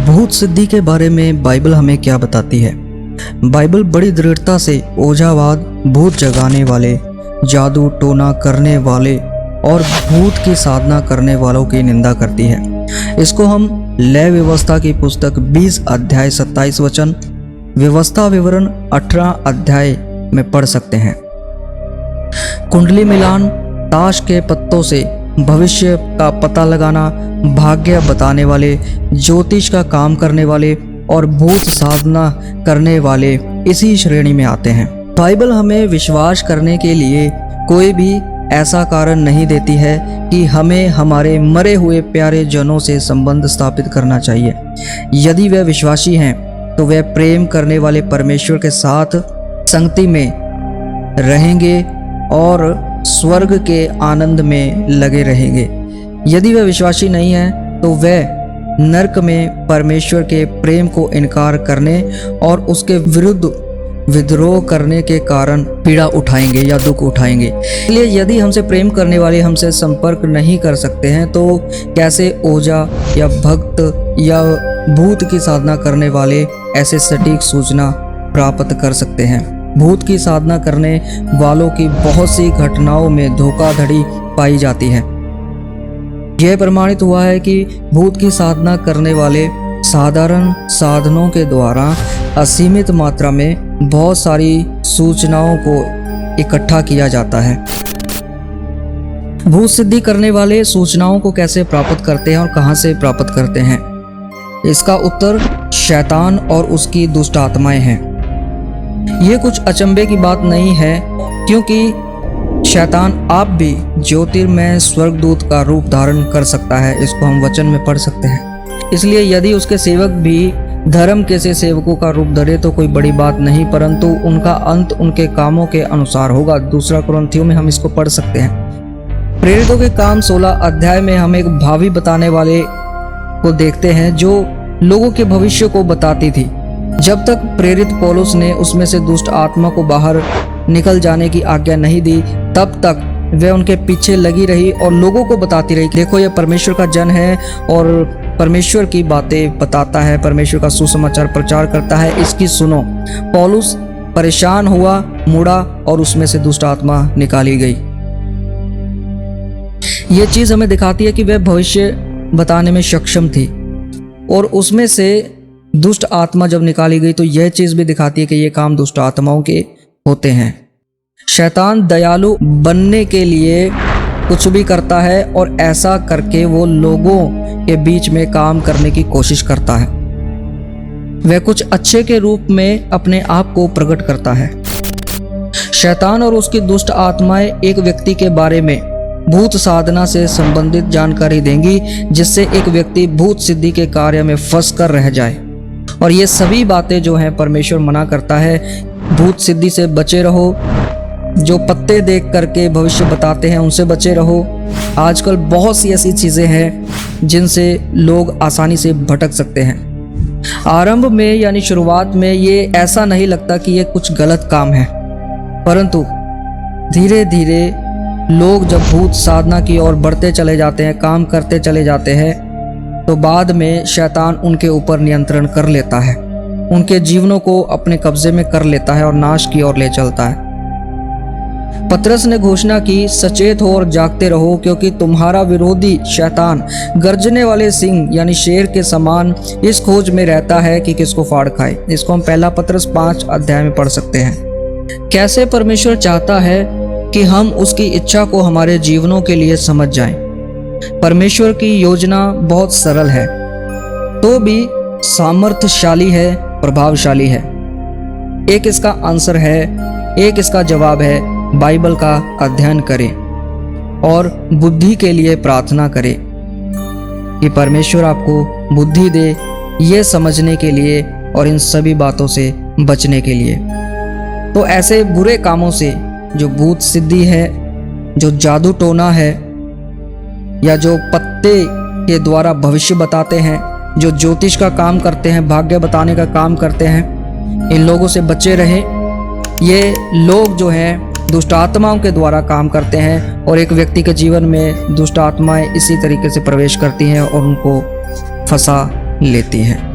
भूत सिद्धि के बारे में बाइबल हमें क्या बताती है। बाइबल बड़ी दृढ़ता से ओझावाद, भूत जगाने वाले, जादू टोना करने वाले और भूत की साधना करने वालों की निंदा करती है। इसको हम लय व्यवस्था की पुस्तक 20 अध्याय 27 वचन, व्यवस्था विवरण 18 अध्याय में पढ़ सकते हैं। कुंडली मिलान, ताश के पत्तों से भविष्य का पता लगाना, भाग्य बताने वाले, ज्योतिष का काम करने वाले और भूत साधना करने वाले इसी श्रेणी में आते हैं। बाइबल हमें विश्वास करने के लिए कोई भी ऐसा कारण नहीं देती है कि हमें हमारे मरे हुए प्यारे जनों से संबंध स्थापित करना चाहिए। यदि वे विश्वासी हैं तो वे प्रेम करने वाले परमेश्वर के साथ संगति में रहेंगे और स्वर्ग के आनंद में लगे रहेंगे। यदि वे विश्वासी नहीं हैं तो वे नरक में परमेश्वर के प्रेम को इनकार करने और उसके विरुद्ध विद्रोह करने के कारण पीड़ा उठाएंगे या दुख उठाएंगे। इसलिए यदि हमसे प्रेम करने वाले हमसे संपर्क नहीं कर सकते हैं तो कैसे ओझा या भक्त या भूत की साधना करने वाले ऐसे सटीक सूचना प्राप्त कर सकते हैं। भूत की साधना करने वालों की बहुत सी घटनाओं में धोखाधड़ी पाई जाती है। यह प्रमाणित हुआ है कि भूत की साधना करने वाले साधारण साधनों के द्वारा असीमित मात्रा में बहुत सारी सूचनाओं को इकट्ठा किया जाता है। भूत सिद्धि करने वाले सूचनाओं को कैसे प्राप्त करते हैं और कहां से प्राप्त करते हैं? इसका उत्तर शैतान और उसकी दुष्ट आत्माएं हैं। ये कुछ अचंभे की बात नहीं है, क्योंकि शैतान आप भी ज्योतिर्मय स्वर्गदूत का रूप धारण कर सकता है। इसको हम वचन में पढ़ सकते हैं। इसलिए यदि उसके सेवक भी धर्म के से सेवकों का रूप धरे तो कोई बड़ी बात नहीं, परंतु उनका अंत उनके कामों के अनुसार होगा। दूसरा कुरिन्थियों में हम इसको पढ़ सकते हैं। प्रेरितों के काम 16 अध्याय में हम एक भावी बताने वाले को देखते हैं जो लोगों के भविष्य को बताती थी। जब तक प्रेरित पौलुस ने उसमें से दुष्ट आत्मा को बाहर निकल जाने की आज्ञा नहीं दी, तब तक वे उनके पीछे लगी रही और लोगों को बताती रही, देखो ये परमेश्वर का जन है और परमेश्वर की बातें बताता है, परमेश्वर का सुसमाचार प्रचार करता है, इसकी सुनो। पौलुस परेशान हुआ, मुड़ा और उसमें से दुष्ट आत्मा निकाली गई। ये चीज हमें दिखाती है कि वह भविष्य बताने में सक्षम थी और उसमें से दुष्ट आत्मा जब निकाली गई तो यह चीज भी दिखाती है कि ये काम दुष्ट आत्माओं के होते हैं। शैतान दयालु बनने के लिए कुछ भी करता है और ऐसा करके वो लोगों के बीच में काम करने की कोशिश करता है। वह कुछ अच्छे के रूप में अपने आप को प्रकट करता है। शैतान और उसकी दुष्ट आत्माएं एक व्यक्ति के बारे में भूत साधना से संबंधित जानकारी देंगी, जिससे एक व्यक्ति भूत सिद्धि के कार्य में फंस कर रह जाए। और ये सभी बातें जो हैं परमेश्वर मना करता है। भूत सिद्धि से बचे रहो, जो पत्ते देख करके भविष्य बताते हैं उनसे बचे रहो। आजकल बहुत सी ऐसी चीज़ें हैं जिनसे लोग आसानी से भटक सकते हैं। आरंभ में यानी शुरुआत में ये ऐसा नहीं लगता कि ये कुछ गलत काम है, परंतु धीरे धीरे लोग जब भूत साधना की ओर बढ़ते चले जाते हैं, काम करते चले जाते हैं, तो बाद में शैतान उनके ऊपर नियंत्रण कर लेता है, उनके जीवनों को अपने कब्जे में कर लेता है और नाश की ओर ले चलता है। पतरस ने घोषणा की, सचेत हो और जागते रहो, क्योंकि तुम्हारा विरोधी शैतान गर्जने वाले सिंह यानी शेर के समान इस खोज में रहता है कि किसको फाड़ खाए। इसको हम पहला पतरस 5 अध्याय में पढ़ सकते हैं। कैसे परमेश्वर चाहता है कि हम उसकी इच्छा को हमारे जीवनों के लिए समझ जाएं। परमेश्वर की योजना बहुत सरल है, तो भी सामर्थ्यशाली है, प्रभावशाली है। एक इसका आंसर है, एक इसका जवाब है, बाइबल का अध्ययन करें और बुद्धि के लिए प्रार्थना करें कि परमेश्वर आपको बुद्धि दे ये समझने के लिए और इन सभी बातों से बचने के लिए। तो ऐसे बुरे कामों से, जो भूत सिद्धि है, जो जादू टोना है, या जो पत्ते के द्वारा भविष्य बताते हैं, जो ज्योतिष का काम करते हैं, भाग्य बताने का काम करते हैं, इन लोगों से बचे रहें। ये लोग जो हैं दुष्ट आत्माओं के द्वारा काम करते हैं और एक व्यक्ति के जीवन में दुष्ट आत्माएं इसी तरीके से प्रवेश करती हैं और उनको फंसा लेती हैं।